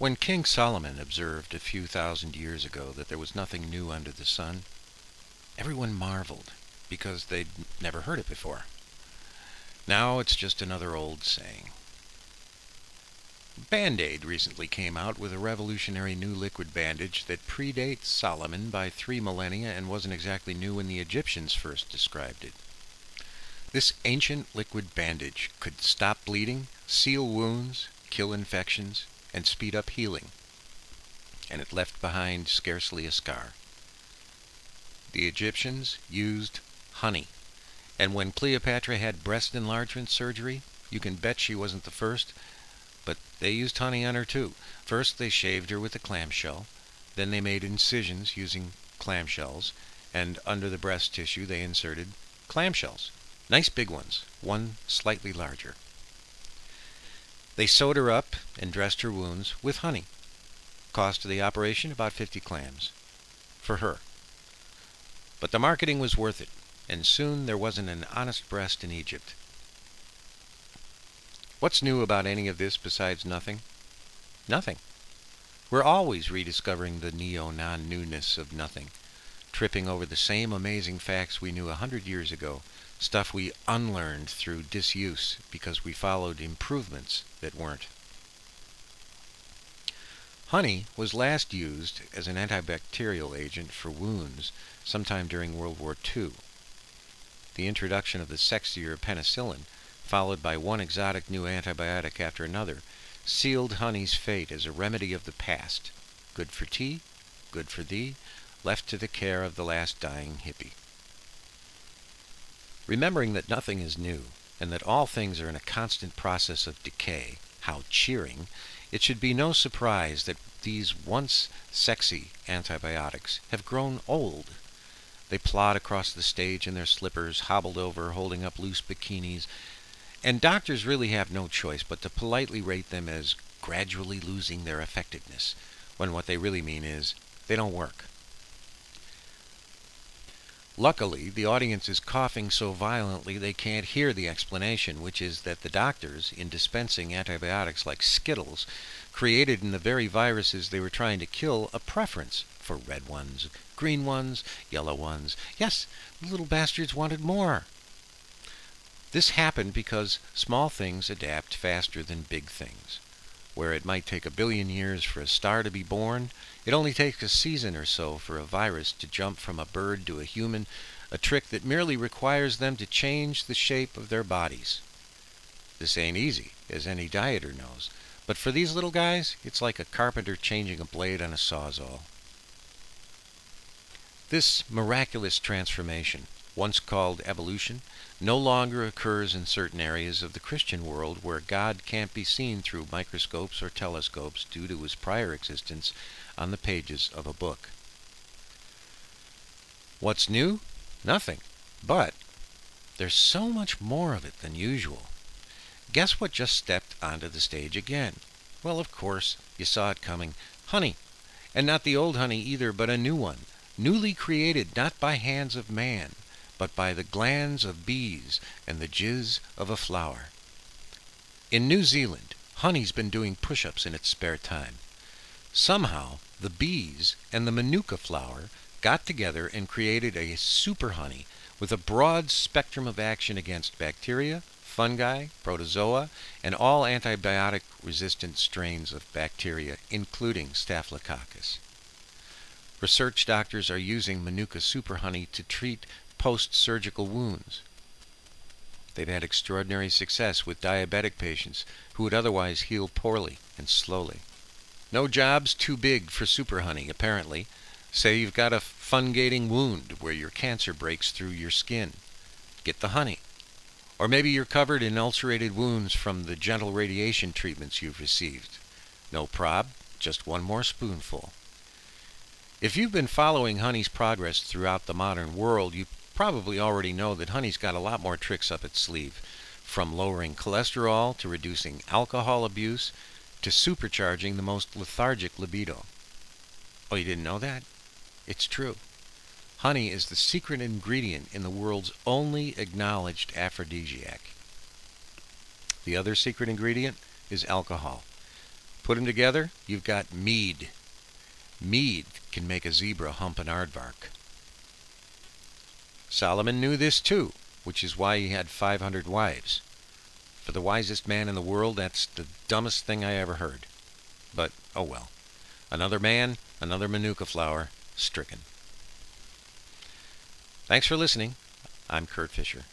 When King Solomon observed a few thousand years ago that there was nothing new under the sun, everyone marveled because they'd never heard it before. Now it's just another old saying. Band-Aid recently came out with a revolutionary new liquid bandage that predates Solomon by 3 millennia and wasn't exactly new when the Egyptians first described it. This ancient liquid bandage could stop bleeding, seal wounds, kill infections, and speed up healing. And it left behind scarcely a scar. The Egyptians used honey. And when Cleopatra had breast enlargement surgery, you can bet she wasn't the first, but they used honey on her too. First they shaved her with a clamshell, then they made incisions using clamshells, and under the breast tissue they inserted clamshells. Nice big ones, one slightly larger. They sewed her up and dressed her wounds with honey. Cost of the operation, about 50 clams. For her. But the marketing was worth it, and soon there wasn't an honest breast in Egypt. What's new about any of this besides nothing? Nothing. We're always rediscovering the neo-non-newness of nothing, tripping over the same amazing facts we knew 100 years ago, stuff we unlearned through disuse because we followed improvements that weren't. Honey was last used as an antibacterial agent for wounds sometime during World War II. The introduction of the sexier penicillin, followed by one exotic new antibiotic after another, sealed honey's fate as a remedy of the past, good for tea, good for thee, left to the care of the last dying hippie. Remembering that nothing is new, and that all things are in a constant process of decay, how cheering, it should be no surprise that these once sexy antibiotics have grown old. They plod across the stage in their slippers, hobbled over, holding up loose bikinis, and doctors really have no choice but to politely rate them as gradually losing their effectiveness, when what they really mean is they don't work. Luckily, the audience is coughing so violently they can't hear the explanation, which is that the doctors, in dispensing antibiotics like Skittles, created in the very viruses they were trying to kill a preference for red ones, green ones, yellow ones. Yes, the little bastards wanted more. This happened because small things adapt faster than big things. Where it might take 1 billion years for a star to be born, it only takes a season or so for a virus to jump from a bird to a human, a trick that merely requires them to change the shape of their bodies. This ain't easy, as any dieter knows, but for these little guys, it's like a carpenter changing a blade on a sawzall. This miraculous transformation, once called evolution, no longer occurs in certain areas of the Christian world where God can't be seen through microscopes or telescopes due to his prior existence on the pages of a book. What's new? Nothing. But there's so much more of it than usual. Guess what just stepped onto the stage again? Well, of course, you saw it coming. Honey. And not the old honey either, but a new one. Newly created not by hands of man, but by the glands of bees and the jizz of a flower. In New Zealand, honey's been doing push-ups in its spare time. Somehow, the bees and the manuka flower got together and created a super honey with a broad spectrum of action against bacteria, fungi, protozoa, and all antibiotic-resistant strains of bacteria, including Staphylococcus. Research doctors are using manuka super honey to treat post-surgical wounds. They've had extraordinary success with diabetic patients who would otherwise heal poorly and slowly. No job's too big for super honey, apparently. Say you've got a fungating wound where your cancer breaks through your skin. Get the honey. Or maybe you're covered in ulcerated wounds from the gentle radiation treatments you've received. No prob, just one more spoonful. If you've been following honey's progress throughout the modern world, you probably already know that honey's got a lot more tricks up its sleeve, from lowering cholesterol to reducing alcohol abuse to supercharging the most lethargic libido. Oh, you didn't know that? It's true. Honey is the secret ingredient in the world's only acknowledged aphrodisiac. The other secret ingredient is alcohol. Put them together, you've got mead. Mead can make a zebra hump an aardvark. Solomon knew this too, which is why he had 500 wives. For the wisest man in the world, that's the dumbest thing I ever heard. But, oh well. Another man, another manuka flower, stricken. Thanks for listening. I'm Kurt Fisher.